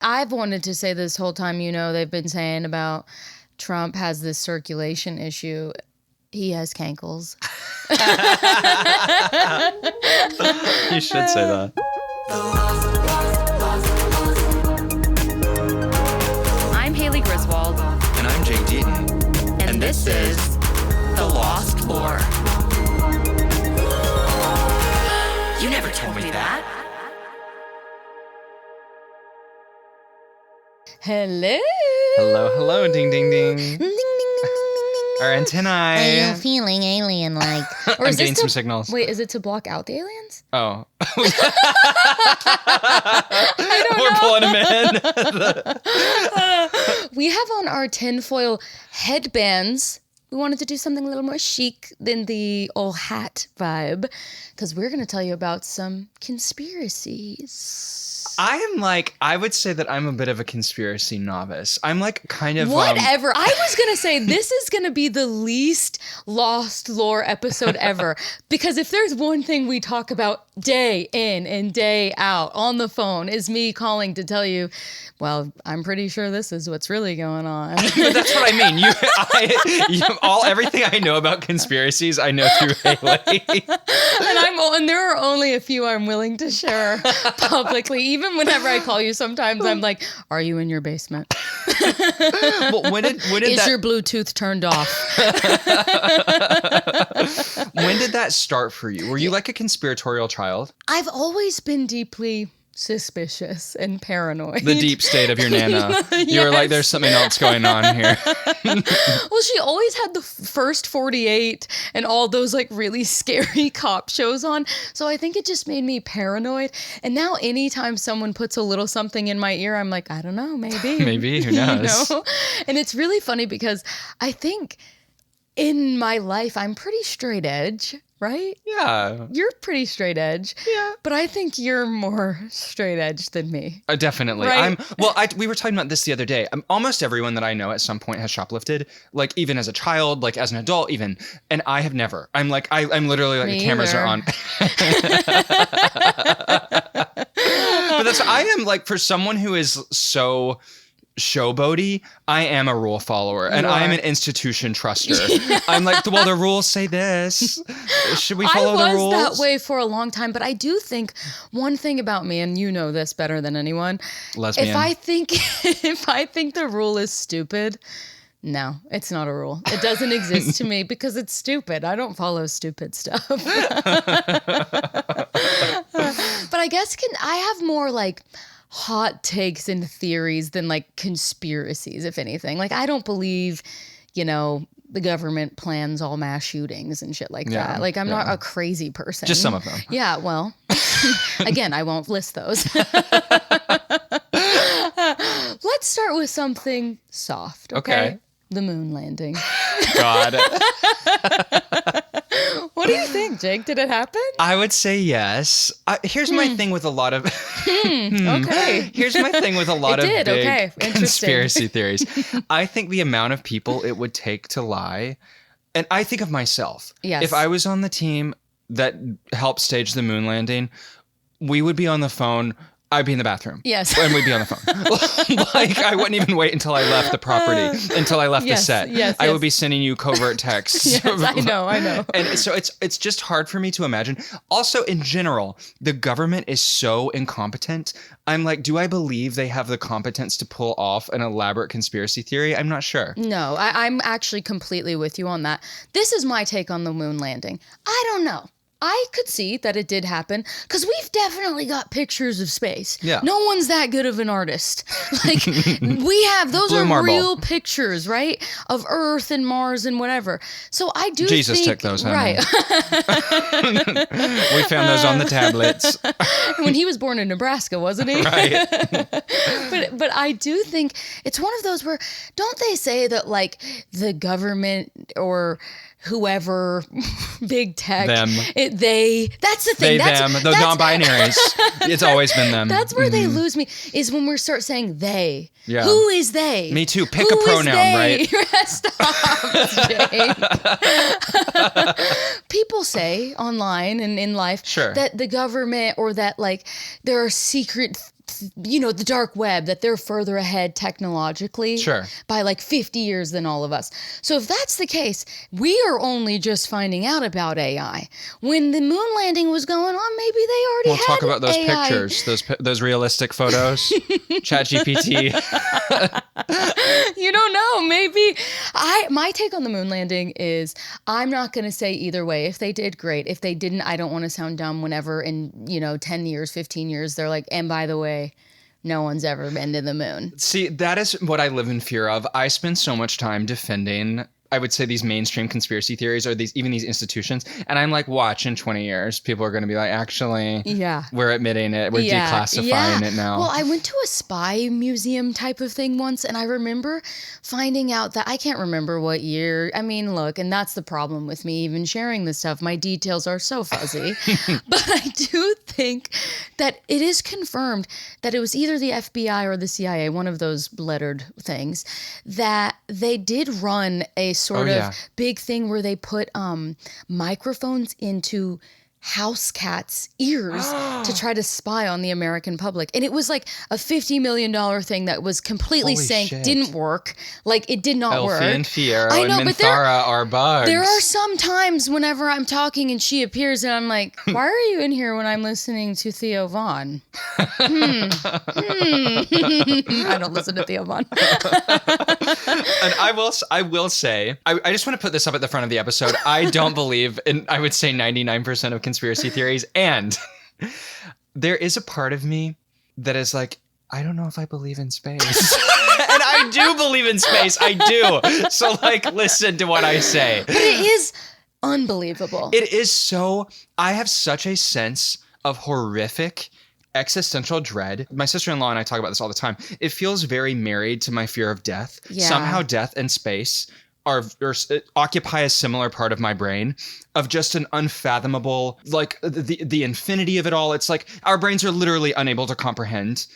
I've wanted to say this whole time, they've been saying about Trump has this circulation issue. He has cankles. You should say that. I'm Haley Griswold. And I'm Jake Deaton. And this is The Lost Lore. You never told me that. Hello. Hello, ding, ding, ding. Ding, ding, ding, ding, ding. Our antennae. Are you feeling alien-like? I'm getting some signals. Wait, is it to block out the aliens? Oh. I don't know. We're pulling them in. We have on our tinfoil headbands. We wanted to do something a little more chic than the old hat vibe, because we're going to tell you about some conspiracies. I would say that I'm a bit of a conspiracy novice. I'm like kind of... Whatever. I was going to say this is going to be the least Lost Lore episode ever. Because if there's one thing we talk about day in and day out on the phone is me calling to tell you, well, I'm pretty sure this is what's really going on. But that's what I mean. Everything I know about conspiracies, I know through Haley. And there are only a few I'm willing to share publicly. Even whenever I call you, sometimes I'm like, "Are you in your basement? Well, when did your Bluetooth turned off?" When did that start for you? Were you like a conspiratorial child? I've always been deeply suspicious and paranoid. The deep state of your Nana. You were like, there's something else going on here. Well, she always had the first 48 and all those like really scary cop shows on. So I think it just made me paranoid. And now anytime someone puts a little something in my ear, I'm like, I don't know, maybe. Maybe, who knows? And it's really funny because I think in my life, I'm pretty straight edge. Right? Yeah. You're pretty straight edge. Yeah. But I think you're more straight edge than me. Definitely. Right? We were talking about this the other day. Almost everyone that I know at some point has shoplifted, like even as a child, like as an adult even. And I have never. I'm literally like me the cameras either. are on. But I am like, for someone who is so showboaty, I am a rule follower, and I am an institution truster. I'm like, well, the rules say this. Should we follow the rules? I was that way for a long time, but I do think one thing about me, and you know this better than anyone. Lesbian. If I think the rule is stupid, no, it's not a rule. It doesn't exist to me because it's stupid. I don't follow stupid stuff. But I guess I have more like hot takes and theories than like conspiracies, if anything. Like I don't believe, the government plans all mass shootings and shit like that. Like I'm not a crazy person. Just some of them. Yeah, well, again, I won't list those. Let's start with something soft, okay? The moon landing. God. What do you think, Jake? Did it happen? I would say yes. Here's my thing with a lot of... Okay. Here's my thing with a lot of big conspiracy theories. I think the amount of people it would take to lie, and I think of myself. Yes. If I was on the team that helped stage the moon landing, we would be on the phone. I'd be in the bathroom. Yes. And we'd be on the phone. Like, I wouldn't even wait until I left the property, until I left the set. I would be sending you covert texts. Yes, I know. And so it's just hard for me to imagine. Also, in general, the government is so incompetent. I'm like, do I believe they have the competence to pull off an elaborate conspiracy theory? I'm not sure. No, I'm actually completely with you on that. This is my take on the moon landing. I don't know. I could see that it did happen because we've definitely got pictures of space. Yeah. No one's that good of an artist. Like we have, those Blue are marble. real pictures, right? Of Earth and Mars and whatever. So I do Jesus think, took those, honey. right? We found those on the tablets. When he was born in Nebraska, wasn't he? Right. But I do think it's one of those where, don't they say that like the government or whoever, big tech, them. That's the thing. Them, the non-binaries. It's always been them. That's where they lose me, is when we start saying they. Yeah. Who is they? Me too. Pick a pronoun, right? Stop, Jake. People say online and in life Sure. that the government or that like there are secret the dark web, that they're further ahead technologically by like 50 years than all of us. So if that's the case, we are only just finding out about AI. When the moon landing was going on, maybe they already had talk about those AI. Pictures, those realistic photos. ChatGPT. You don't know. Maybe my take on the moon landing is I'm not going to say either way. If they did, great. If they didn't, I don't want to sound dumb whenever in 10 years, 15 years, they're like, and by the way, no one's ever been to the moon. See, that is what I live in fear of. I spend so much time defending, I would say, these mainstream conspiracy theories or these institutions. And I'm like, watch, in 20 years, people are going to be like, actually, we're admitting it. We're declassifying it now. Well, I went to a spy museum type of thing once, and I remember finding out that I can't remember what year. I mean, look, and that's the problem with me even sharing this stuff. My details are so fuzzy. But I do think that it is confirmed that it was either the FBI or the CIA, one of those lettered things, that they did run a sort of big thing where they put microphones into house cats' ears to try to spy on the American public. And it was like a $50 million thing that was completely sank, didn't work. Like, it did not work. Elfie and Fiero and Minthara are bugs. There are some times whenever I'm talking and she appears and I'm like, why are you in here when I'm listening to Theo Von? I don't listen to Theo Von. And I will say, I just want to put this up at the front of the episode. I don't believe in, I would say 99% of conspiracy theories. And there is a part of me that is like, I don't know if I believe in space. And I do believe in space. I do. So like, listen to what I say. But it is unbelievable. It is so, I have such a sense of horrific existential dread. My sister-in-law and I talk about this all the time. It feels very married to my fear of death. Yeah. Somehow death and space occupy a similar part of my brain of just an unfathomable, like the infinity of it all. It's like our brains are literally unable to comprehend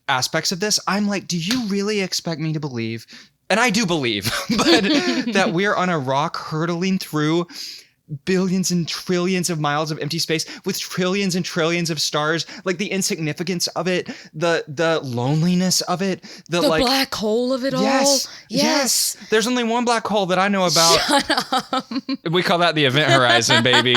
aspects of this. I'm like, do you really expect me to believe? And I do believe, but that we're on a rock hurtling through billions and trillions of miles of empty space with trillions and trillions of stars, like the insignificance of it, the loneliness of it, the like, black hole of it all. Yes. There's only one black hole that I know about. Shut up. We call that the event horizon, baby.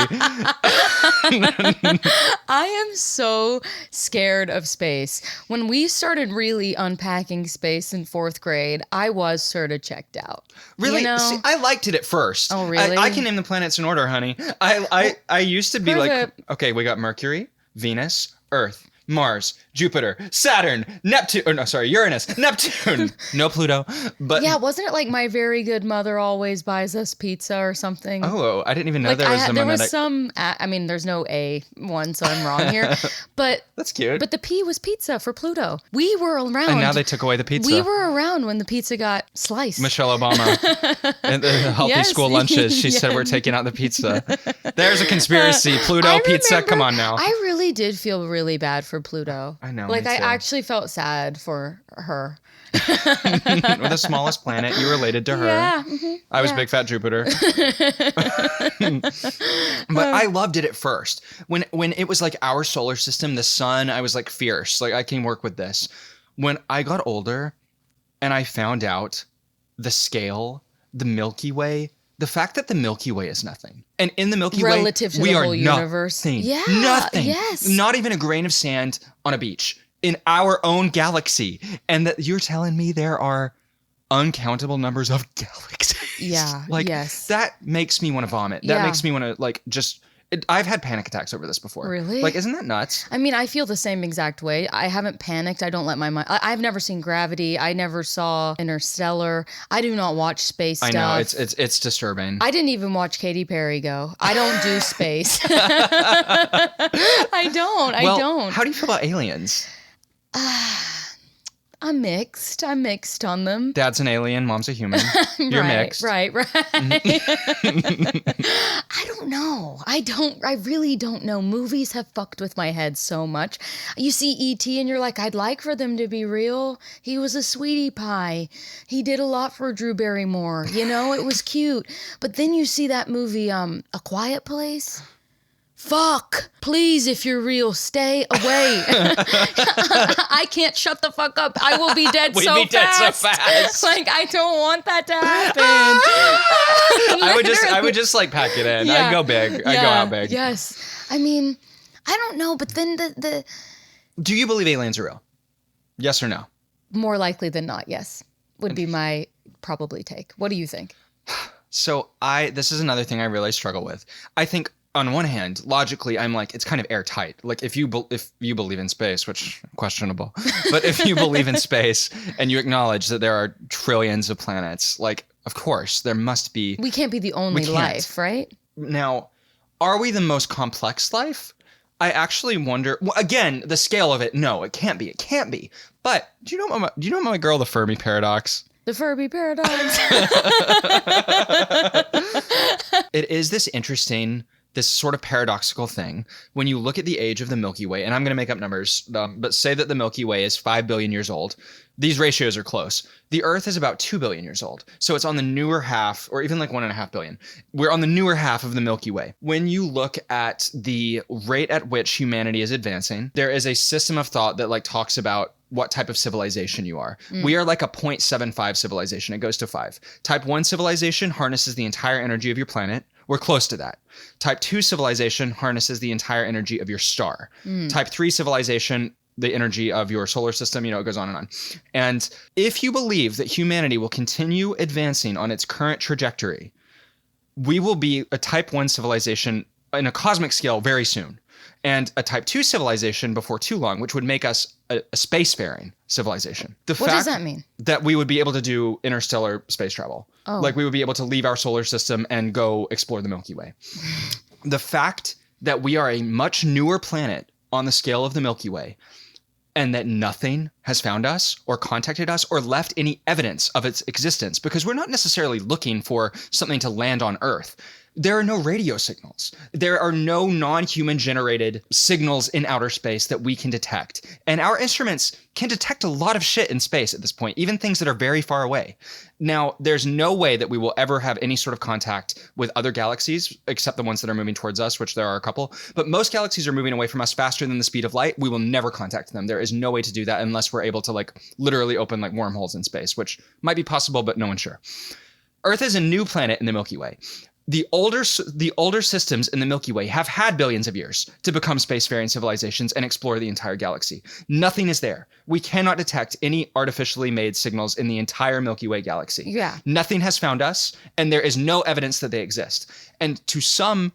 I am so scared of space. When we started really unpacking space in 4th grade, I was sort of checked out. Really? See, I liked it at first. Oh, really? I can name the planets in order, honey. I used to be like, okay, we got Mercury, Venus, Earth, Mars, Jupiter, Saturn, Uranus, Neptune. No Pluto. But yeah, wasn't it like My Very Good Mother Always Buys Us Pizza or something? Oh, I didn't even know there was there was some. I mean, there's no A one, so I'm wrong here. But that's cute. But the P was pizza for Pluto. We were around. And now they took away the pizza. We were around when the pizza got sliced. Michelle Obama and the healthy school lunches. She said we're taking out the pizza. There's a conspiracy. Pluto pizza. Come on now. I really did feel really bad for Pluto. I know. Like I actually felt sad for her. We're the smallest planet. You related to her. Yeah. I was big fat Jupiter. But I loved it at first. When it was like our solar system, the sun, I was like fierce. Like I can work with this. When I got older and I found out the scale, the Milky Way, the fact that the Milky Way is nothing. And in the Milky Way, relative to we the are whole universe. Nothing. Yeah. Nothing. Yes. Not even a grain of sand on a beach in our own galaxy. And that you're telling me there are uncountable numbers of galaxies. Yeah. Like, yes. That makes me want to vomit. That makes me want to like just... I've had panic attacks over this before. Really? Like, isn't that nuts? I mean, I feel the same exact way. I haven't panicked. I don't let my mind... I've never seen Gravity. I never saw Interstellar. I do not watch space stuff. I know. It's disturbing. I didn't even watch Katy Perry go. I don't do space. I don't. How do you feel about aliens? I'm mixed on them. Dad's an alien, mom's a human. You're mixed. Right. I don't know. I really don't know. Movies have fucked with my head so much. You see E.T. and you're like, I'd like for them to be real. He was a sweetie pie. He did a lot for Drew Barrymore. You know, it was cute. But then you see that movie, A Quiet Place. fuck, please, if you're real, stay away. I can't shut the fuck up. I will be dead We'd so be dead fast. so fast. Like, I don't want that to happen. I would just like pack it in. Yeah. I'd go big. I'd go out big. Yes. I mean, I don't know, but then the Do you believe aliens are real? Yes or no? more likely than not, yes, would be my probably take. What do you think? So this is another thing I really struggle with. I think on one hand, logically, I'm like, it's kind of airtight. Like if you believe in space, which questionable, but if you believe in space and you acknowledge that there are trillions of planets, like, of course, there must be. We can't be the only life, right? Now, are we the most complex life? I actually wonder. Well, again, the scale of it. No, it can't be. It can't be. But do you know my girl, the Fermi paradox? The Fermi paradox. It is this interesting, this sort of paradoxical thing when you look at the age of the Milky Way, and I'm going to make up numbers, but say that the Milky Way is 5 billion years old. These ratios are close. The Earth is about 2 billion years old. So it's on the newer half, or even like 1.5 billion. We're on the newer half of the Milky Way. When you look at the rate at which humanity is advancing, there is a system of thought that like talks about what type of civilization you are. We are like a 0.75 civilization. It goes to 5. Type 1 civilization harnesses the entire energy of your planet. We're close to that. Type 2 civilization harnesses the entire energy of your star. Type 3 civilization, the energy of your solar system, it goes on and on. And if you believe that humanity will continue advancing on its current trajectory, we will be a type 1 civilization in a cosmic scale very soon. And a type 2 civilization before too long, which would make us a spacefaring civilization. What does that mean? That we would be able to do interstellar space travel. Oh. Like we would be able to leave our solar system and go explore the Milky Way. The fact that we are a much newer planet on the scale of the Milky Way and that nothing has found us or contacted us or left any evidence of its existence, because we're not necessarily looking for something to land on Earth. There are no radio signals. There are no non-human generated signals in outer space that we can detect. And our instruments can detect a lot of shit in space at this point, even things that are very far away. Now, there's no way that we will ever have any sort of contact with other galaxies, except the ones that are moving towards us, which there are a couple. But most galaxies are moving away from us faster than the speed of light. We will never contact them. There is no way to do that unless we're able to like literally open like wormholes in space, which might be possible, but no one's sure. Earth is a new planet in the Milky Way. The older systems in the Milky Way have had billions of years to become spacefaring civilizations and explore the entire galaxy. Nothing is there. We cannot detect any artificially made signals in the entire Milky Way galaxy. Yeah. Nothing has found us, and there is no evidence that they exist. And to some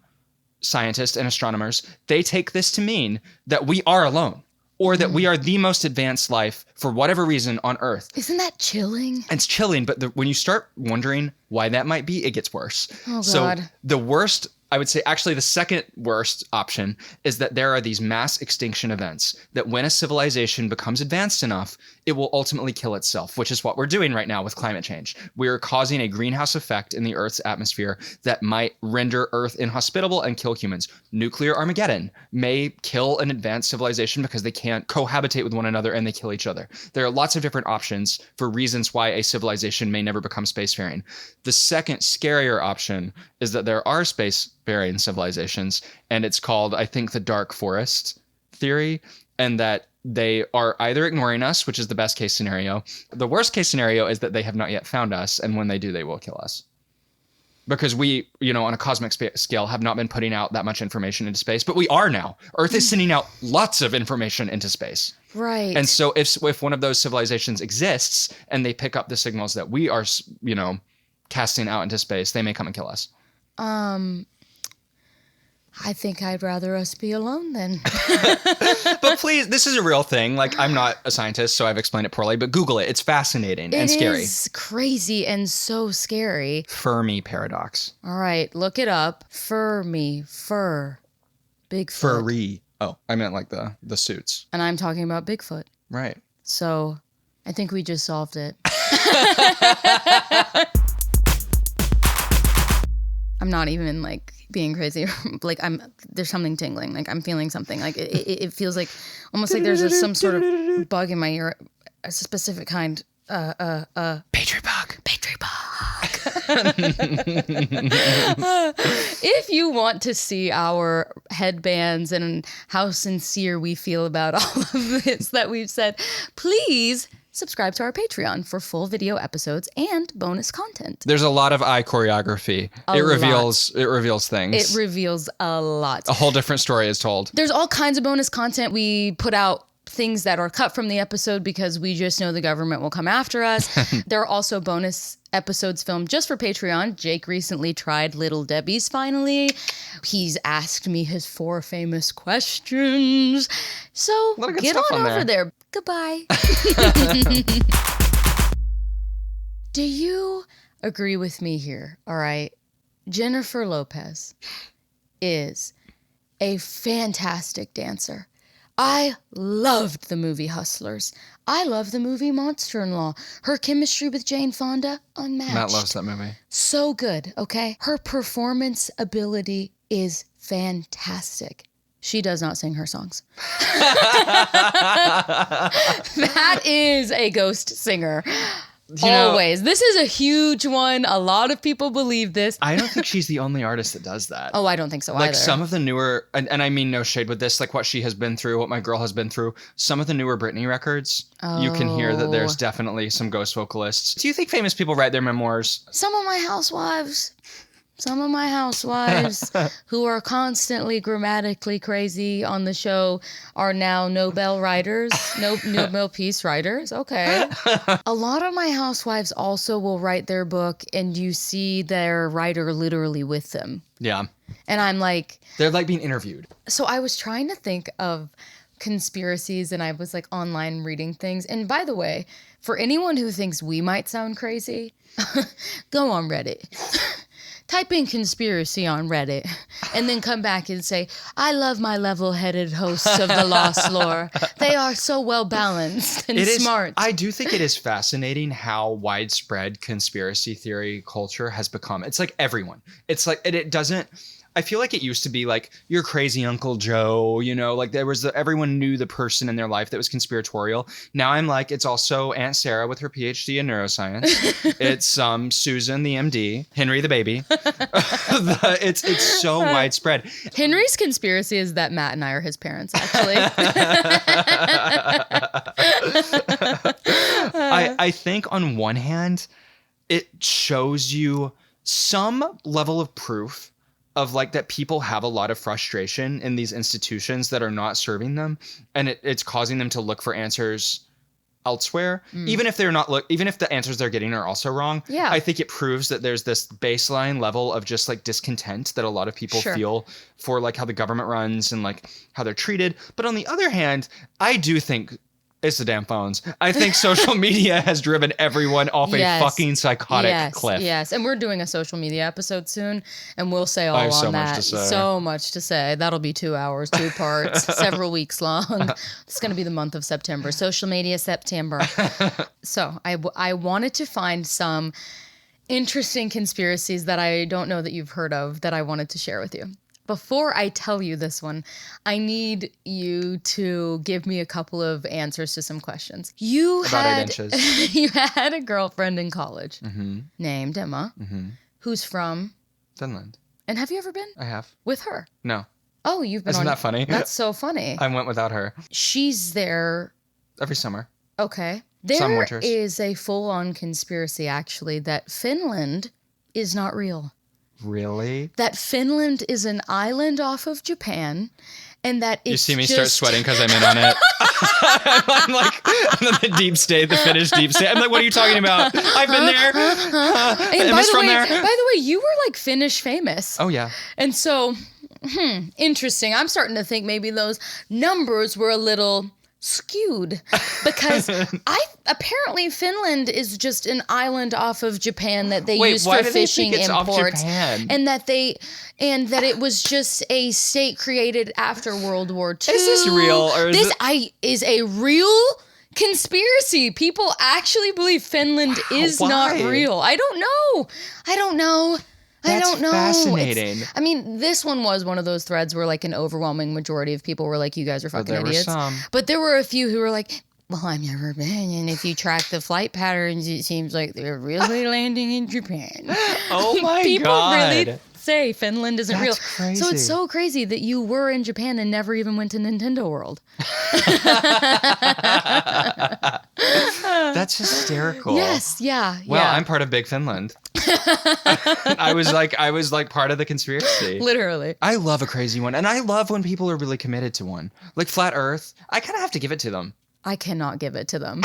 scientists and astronomers, they take this to mean that we are alone, or that we are the most advanced life for whatever reason on Earth. Isn't that chilling? It's chilling, but when you start wondering why that might be, it gets worse. Oh, God. So the worst, I would say, actually the second worst option is that there are these mass extinction events that when a civilization becomes advanced enough, it will ultimately kill itself, which is what we're doing right now with climate change. We're causing a greenhouse effect in the Earth's atmosphere that might render Earth inhospitable and kill humans. Nuclear Armageddon may kill an advanced civilization because they can't cohabitate with one another and they kill each other. There are lots of different options for reasons why a civilization may never become spacefaring. The second scarier option is that there are spacefaring civilizations, and it's called, I think, the dark forest theory, and that they are either ignoring us, which is the best case scenario. The worst case scenario is that they have not yet found us, and when they do, they will kill us. Because we, on a cosmic scale, have not been putting out that much information into space, but we are now. Earth is sending out lots of information into space. Right. And so if one of those civilizations exists and they pick up the signals that we are, casting out into space, they may come and kill us. I think I'd rather us be alone then. But please, this is a real thing. Like, I'm not a scientist, so I've explained it poorly, but Google it. It's fascinating and scary. It is crazy and so scary. Fermi paradox. All right, look it up. Bigfoot. Furry. Oh, I meant like the suits. And I'm talking about Bigfoot. Right. So I think we just solved it. I'm not even like being crazy. Like there's something tingling. Like I'm feeling something. Like it feels like almost like there's some sort of bug in my ear, a specific kind. Petri bug. If you want to see our headbands and how sincere we feel about all of this that we've said, please subscribe to our Patreon for full video episodes and bonus content. There's a lot of eye choreography. It reveals things. It reveals a lot. A whole different story is told. There's all kinds of bonus content. We put out things that are cut from the episode because we just know the government will come after us. There are also bonus episodes filmed just for Patreon. Jake recently tried Little Debbie's finally. He's asked me his 4 famous questions. So get on over there. Goodbye. Do you agree with me here? All right. Jennifer Lopez is a fantastic dancer. I loved the movie Hustlers. I love the movie Monster-in-Law. Her chemistry with Jane Fonda, unmatched. Matt loves that movie. So good, okay? Her performance ability is fantastic. She does not sing her songs. That is a ghost singer. Always. This is a huge one. A lot of people believe this. I don't think she's the only artist that does that. Oh, I don't think so either. Like some of the newer, and I mean no shade with this, like what she has been through, what my girl has been through, some of the newer Britney records, you can hear that there's definitely some ghost vocalists. Do you think famous people write their memoirs? Some of my housewives who are constantly grammatically crazy on the show are now Nobel writers, Nobel Peace writers. Okay. A lot of my housewives also will write their book and you see their writer literally with them. Yeah. And I'm like... They're like being interviewed. So I was trying to think of conspiracies and I was like online reading things. And by the way, for anyone who thinks we might sound crazy, go on Reddit. Type in conspiracy on Reddit and then come back and say, I love my level-headed hosts of the Lost Lore. They are so well-balanced and smart. I do think it is fascinating how widespread conspiracy theory culture has become. It's like everyone. It's like, it doesn't... I feel like it used to be like your crazy Uncle Joe, you know, like there was everyone knew the person in their life that was conspiratorial. Now I'm like, it's also Aunt Sarah with her PhD in neuroscience. It's Susan, the MD, Henry, the baby. It's so widespread. Henry's conspiracy is that Matt and I are his parents, actually. I think on one hand, it shows you some level of proof of like that people have a lot of frustration in these institutions that are not serving them, and it's causing them to look for answers elsewhere, even if even if the answers they're getting are also wrong. Yeah. I think it proves that there's this baseline level of just like discontent that a lot of people feel for like how the government runs and like how they're treated. But on the other hand, I do think it's the damn phones. I think social media has driven everyone off a fucking psychotic cliff. Yes, and we're doing a social media episode soon, and we'll say all I have on so that. much to say. So much to say. That'll be 2 hours, 2 parts, several weeks long. It's going to be the month of September. Social media September. So I wanted to find some interesting conspiracies that I don't know that you've heard of that I wanted to share with you. Before I tell you this one, I need you to give me a couple of answers to some questions. You had a girlfriend in college named Emma, who's from Finland. And have you ever been? I have. With her? No. Oh, you've been Isn't that funny? That's so funny. I went without her. She's there. Every summer. Okay. Some There winters. is a full-on conspiracy, actually, that Finland is not real. Really? That Finland is an island off of Japan, and that it's You see me start sweating because I'm in on it. I'm like, the deep state, the Finnish deep state. I'm like, what are you talking about? I've been there. And by the way, you were like Finnish famous. Oh, yeah. And so, interesting. I'm starting to think maybe those numbers were a little skewed because apparently Finland is just an island off of Japan that they use for fishing imports, and that it was just a state created after World War II. Is this real? Or is a real conspiracy. People actually believe Finland is not real. I don't know. That's fascinating. I mean, this one was one of those threads where like an overwhelming majority of people were like, you guys are fucking idiots. But there were a few who were like, well, I've never been. And if you track the flight patterns, it seems like they're really landing in Japan. Oh my God. People really say Finland isn't real. Crazy. So it's so crazy that you were in Japan and never even went to Nintendo World. That's hysterical. Yes, yeah. Well, yeah. I'm part of Big Finland. I was like part of the conspiracy. Literally. I love a crazy one. And I love when people are really committed to one. Like Flat Earth. I kind of have to give it to them. I cannot give it to them.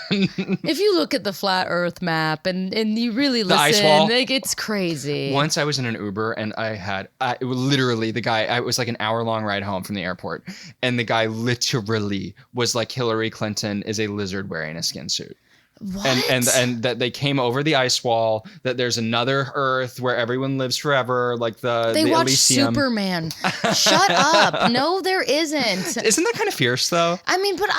If you look at the flat Earth map and you really listen, ice wall. like, it's crazy. Once I was in an Uber and it was literally the guy, it was like an hour-long ride home from the airport. And the guy literally was like Hillary Clinton is a lizard wearing a skin suit. What? And that they came over the ice wall, that there's another Earth where everyone lives forever, like they the watch Elysium. Superman. Shut up. No, there isn't. Isn't that kind of fierce though? I mean, but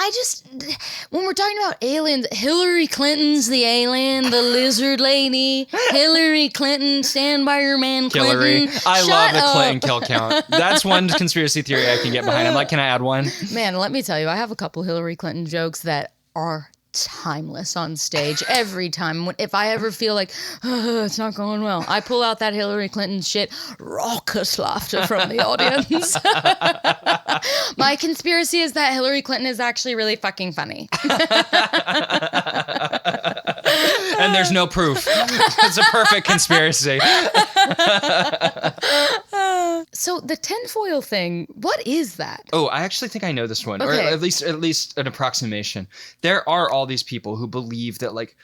when we're talking about aliens, Hillary Clinton's the alien, the lizard lady. Hillary Clinton, stand by your man Clinton. Hillary. I Shut love the up. Clinton kill count. That's one conspiracy theory I can get behind. I'm like, can I add one? Man, let me tell you, I have a couple Hillary Clinton jokes that are timeless on stage every time. If I ever feel like it's not going well, I pull out that Hillary Clinton shit, raucous laughter from the audience. My conspiracy is that Hillary Clinton is actually really fucking funny. And there's no proof. It's a perfect conspiracy. So the tinfoil thing, what is that? Oh, I actually think I know this one, or Okay. at least an approximation. There are all these people who believe that like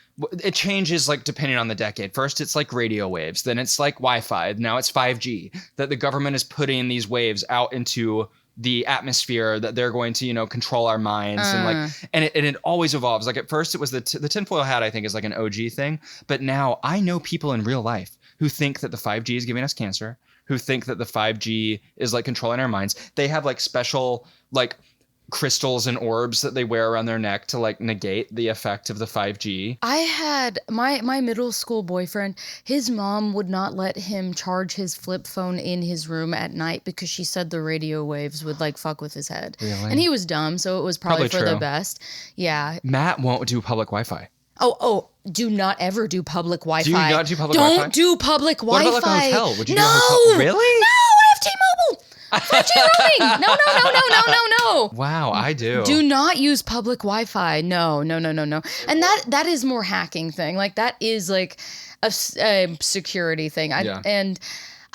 it changes like depending on the decade. First, it's like radio waves, then it's like Wi-Fi, now it's 5G. That the government is putting these waves out into the atmosphere, that they're going to, control our minds and it always evolves. Like at first, it was the tinfoil hat. I think is like an OG thing, but now I know people in real life who think that the 5G is giving us cancer, who think that the 5G is like controlling our minds. They have like special like crystals and orbs that they wear around their neck to like negate the effect of the 5G. I had my middle school boyfriend, his mom would not let him charge his flip phone in his room at night because she said the radio waves would like fuck with his head. Really? And he was dumb, so it was probably for true. the best. Yeah. Matt won't do public Wi-Fi. Oh, do not ever do public Wi-Fi. Do you not do public Don't Wi-Fi? do public What Wi-Fi. about like a hotel? Would you no! do a hotel? Really? No, I have T-Mobile. 5G roaming. No. Wow, I do. Do not use public Wi-Fi. No. And that is more hacking thing. Like that is like a security thing. And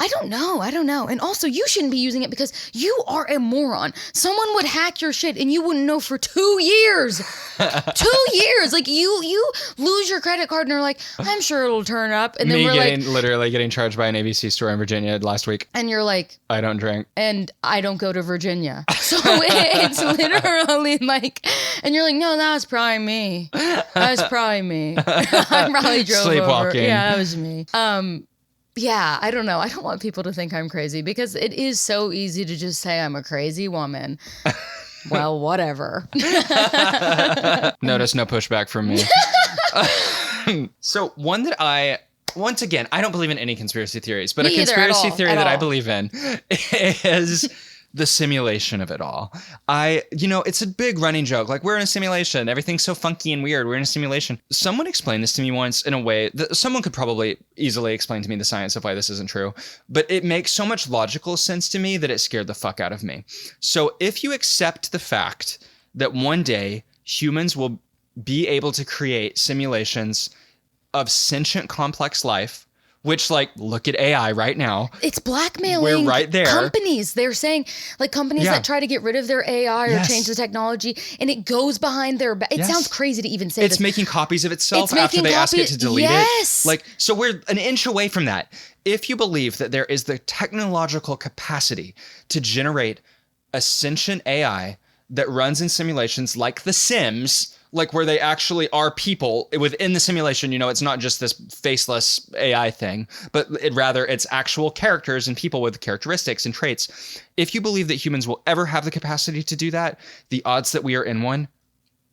I don't know. And also, you shouldn't be using it because you are a moron. Someone would hack your shit and you wouldn't know for 2 years. 2 years. Like you lose your credit card and are like, I'm sure it'll turn up. And then literally getting charged by an ABC store in Virginia last week. And you're like, I don't drink. And I don't go to Virginia. So it's literally like, and you're like, no, that was probably me. I probably drove Sleepwalking. over. Yeah, that was me. Yeah, I don't know. I don't want people to think I'm crazy because it is so easy to just say I'm a crazy woman. Well, whatever. Notice no pushback from me. So one that once again, I don't believe in any conspiracy theories, but Me a either, conspiracy theory that I all. believe in is the simulation of it all. It's a big running joke. Like, we're in a simulation. Everything's so funky and weird. We're in a simulation. Someone explained this to me once in a way that someone could probably easily explain to me the science of why this isn't true, but it makes so much logical sense to me that it scared the fuck out of me. So if you accept the fact that one day humans will be able to create simulations of sentient complex life, which, like, look at AI right now. It's blackmailing We're right there. companies. They're saying, like, companies that try to get rid of their AI or change the technology, and it goes behind their back. It sounds crazy to even say it's this. making copies of itself It's after making they ask it to delete Yes. it. Like, so we're an inch away from that. If you believe that there is the technological capacity to generate a sentient AI that runs in simulations like The Sims, like where they actually are people within the simulation, it's not just this faceless AI thing, but it's actual characters and people with characteristics and traits. If you believe that humans will ever have the capacity to do that, the odds that we are in one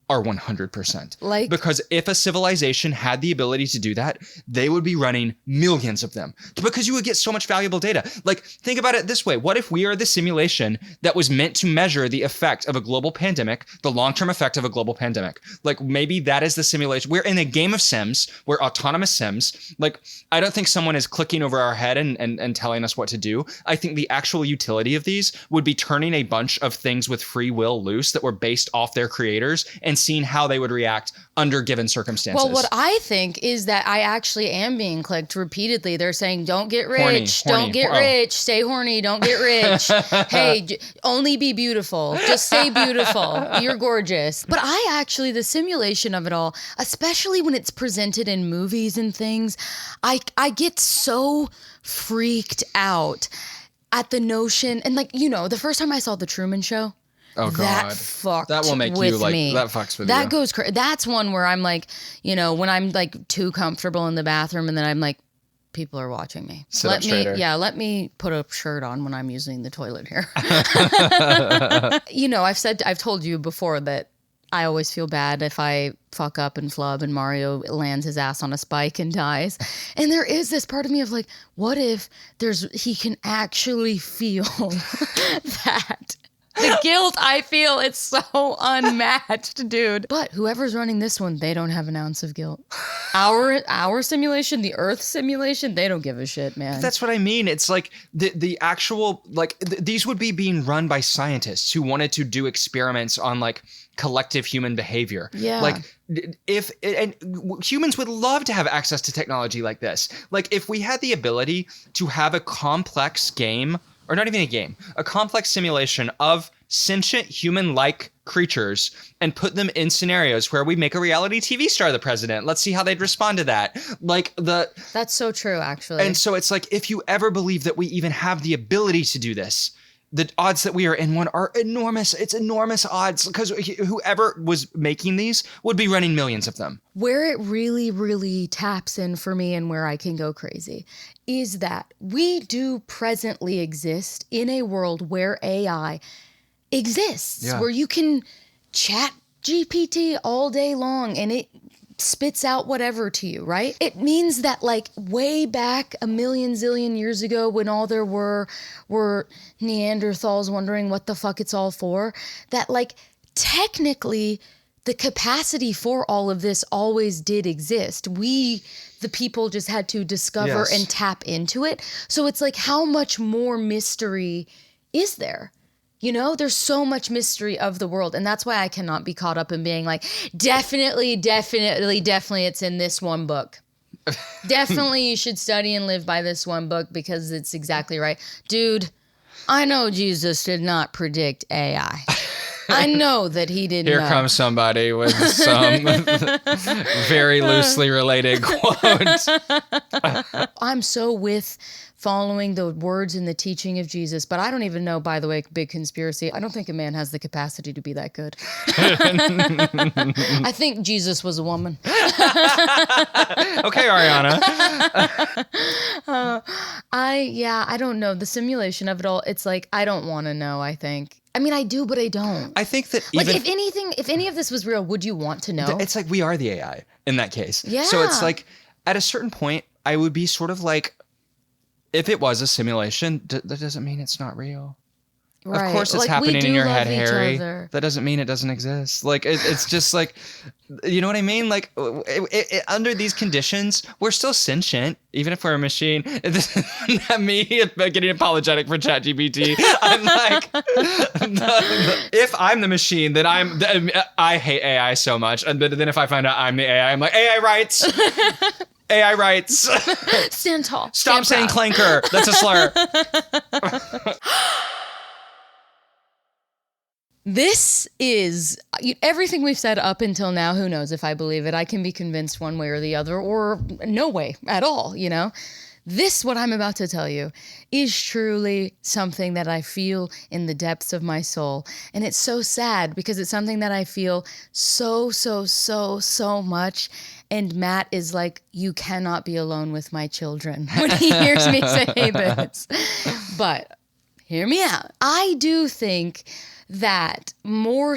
are 100%. Like, because if a civilization had the ability to do that, they would be running millions of them because you would get so much valuable data. Like, think about it this way. What if we are the simulation that was meant to measure the effect of a global pandemic, the long-term effect of a global pandemic? Like, maybe that is the simulation. We're in a game of Sims. We're autonomous Sims. Like, I don't think someone is clicking over our head and telling us what to do. I think the actual utility of these would be turning a bunch of things with free will loose that were based off their creators and seeing how they would react under given circumstances. Well, what I think is that I actually am being clicked repeatedly. They're saying, don't get rich, Horny. don't get rich, stay horny, don't get rich. Hey, only be beautiful. Just stay beautiful. You're gorgeous. But I actually, the simulation of it all, especially when it's presented in movies and things, I get so freaked out at the notion. And like, you know, the first time I saw The Truman Show, oh God, that fucked that will make with you like me. that fucks with that you. goes crazy. That's one where I'm like, you know, when I'm like too comfortable in the bathroom, and then I'm like, people are watching me. Sit up straighter. Let me put a shirt on when I'm using the toilet here. You know, I've told you before that I always feel bad if I fuck up and flub and Mario lands his ass on a spike and dies. And there is this part of me of like, what if he can actually feel that? The guilt I feel, it's so unmatched, dude. But whoever's running this one, they don't have an ounce of guilt. Our simulation, the Earth simulation, they don't give a shit, man. That's what I mean. It's like the actual, like, these would be being run by scientists who wanted to do experiments on like collective human behavior. Yeah. Like humans would love to have access to technology like this. Like if we had the ability to have a complex game, or not even a game, a complex simulation of sentient human-like creatures and put them in scenarios where we make a reality TV star the president. Let's see how they'd respond to that. That's so true, actually. And so it's like, if you ever believe that we even have the ability to do this, the odds that we are in one are enormous. It's enormous odds because whoever was making these would be running millions of them. Where it really, really taps in for me and where I can go crazy is that we do presently exist in a world where AI exists, where you can chat GPT all day long and it spits out whatever to you, right? It means that like way back a million zillion years ago when all there were Neanderthals wondering what the fuck it's all for, that like technically the capacity for all of this always did exist. We, the people, just had to discover and tap into it. So it's like, how much more mystery is there? You know, there's so much mystery of the world. And that's why I cannot be caught up in being like, definitely, it's in this one book. Definitely you should study and live by this one book because it's exactly right. Dude, I know Jesus did not predict AI. I know that he didn't. Here comes somebody with some very loosely related quote. I'm so with following the words and the teaching of Jesus, but I don't even know, by the way, big conspiracy, I don't think a man has the capacity to be that good. I think Jesus was a woman. Okay, Ariana. I don't know. The simulation of it all, it's like, I don't want to know, I think. I mean, I do, but I don't. I think that like, if any of this was real, would you want to know? It's like we are the AI in that case. Yeah. So it's like, at a certain point, I would be sort of like, if it was a simulation, that doesn't mean it's not real. Right. Of course it's like, happening in your head, Harry. That doesn't mean it doesn't exist. Like, it's just like, you know what I mean? Like, under these conditions, we're still sentient, even if we're a machine. Not me getting apologetic for ChatGPT. I'm like, if I'm the machine, then I hate AI so much. And then if I find out I'm the AI, I'm like, AI rights. AI rights. Stand tall. Stop saying clanker. That's a slur. This is everything we've said up until now. Who knows if I believe it? I can be convinced one way or the other, or no way at all, you know? This, what I'm about to tell you, is truly something that I feel in the depths of my soul. And it's so sad because it's something that I feel so much. And Matt is like, you cannot be alone with my children when he hears me say this. But hear me out. I do think that more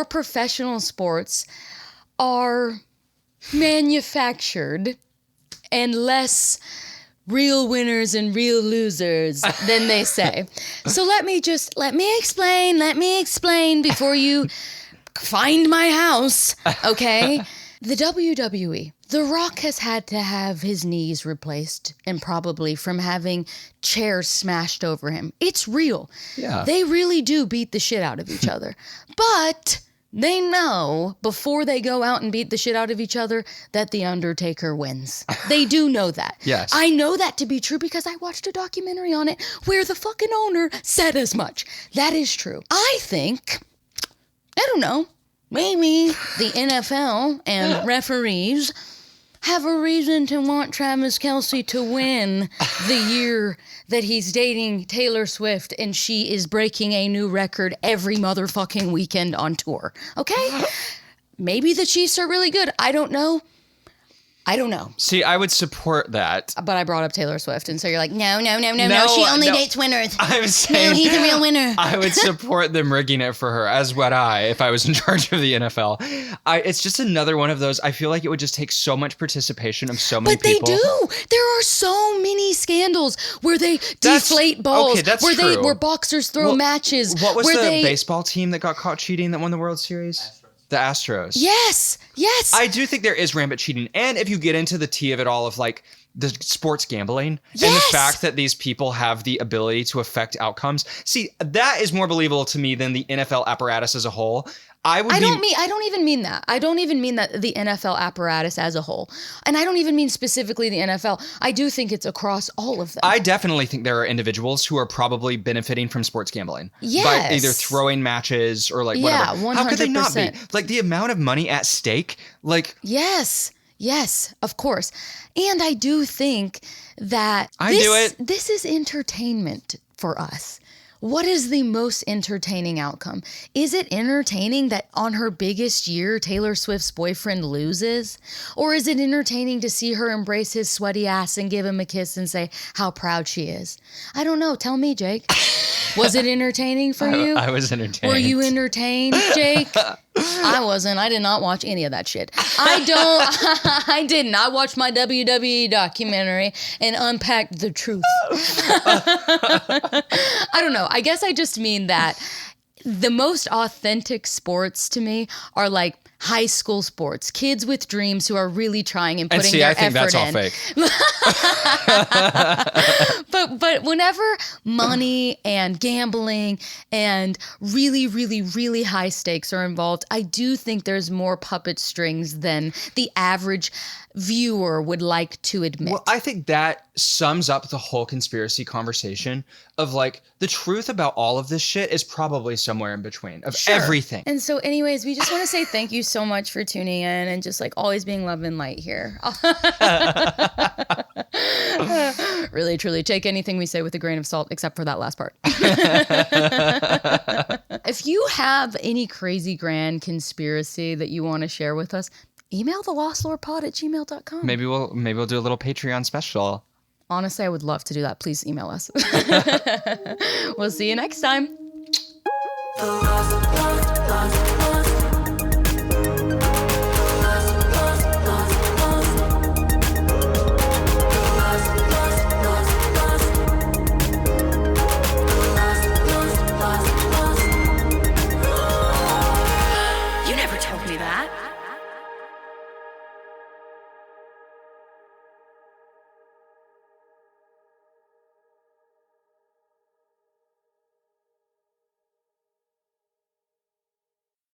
professional sports are manufactured and less real winners and real losers than they say. So let me explain before you find my house, okay? The WWE. The Rock has had to have his knees replaced and probably from having chairs smashed over him. It's real. Yeah. They really do beat the shit out of each other. But they know before they go out and beat the shit out of each other that The Undertaker wins. They do know that. Yes. I know that to be true because I watched a documentary on it where the fucking owner said as much. That is true. I think, I don't know, maybe the NFL and referees have a reason to want Travis Kelce to win the year that he's dating Taylor Swift and she is breaking a new record every motherfucking weekend on tour. Okay? Maybe the Chiefs are really good. I don't know. See, I would support that. But I brought up Taylor Swift, and so you're like, no. She only dates winners. I'm saying, no, he's a real winner. I would support them rigging it for her, as would I if I was in charge of the NFL. It's just another one of those. I feel like it would just take so much participation of so many people. But they do. There are so many scandals where they deflate balls. Okay, that's true. Where boxers throw matches. What was where the baseball team that got caught cheating that won the World Series? The Astros. Yes. I do think there is rampant cheating. And if you get into the tea of it all of like the sports gambling and the fact that these people have the ability to affect outcomes. See, that is more believable to me than the NFL apparatus as a whole. I don't even mean that. I don't even mean that the NFL apparatus as a whole. And I don't even mean specifically the NFL. I do think it's across all of them. I definitely think there are individuals who are probably benefiting from sports gambling. Yes. By either throwing matches or like whatever. Yeah, 100%. How could they not be? Like the amount of money at stake, like... Yes, of course. And I do think that this is entertainment for us. What is the most entertaining outcome? Is it entertaining that on her biggest year, Taylor Swift's boyfriend loses? Or is it entertaining to see her embrace his sweaty ass and give him a kiss and say how proud she is? I don't know. Tell me, Jake. Was it entertaining for you? I was entertained. Were you entertained, Jake? I wasn't. I did not watch any of that shit. I didn't. I watched my WWE documentary and unpacked the truth. I don't know. I guess I just mean that the most authentic sports to me are like high school sports, kids with dreams who are really trying and putting their effort in. I think that's all fake. But whenever money and gambling and really, really, really high stakes are involved, I do think there's more puppet strings than the average viewer would like to admit. Well, I think that sums up the whole conspiracy conversation of like the truth about all of this shit is probably somewhere in between of everything. And so anyways, we just want to say thank you so much for tuning in and just like always being love and light here. Really, truly take anything we say with a grain of salt, except for that last part. If you have any crazy grand conspiracy that you want to share with us, email thelostlorepod@gmail.com. Maybe we'll do a little Patreon special. Honestly, I would love to do that. Please email us. We'll see you next time.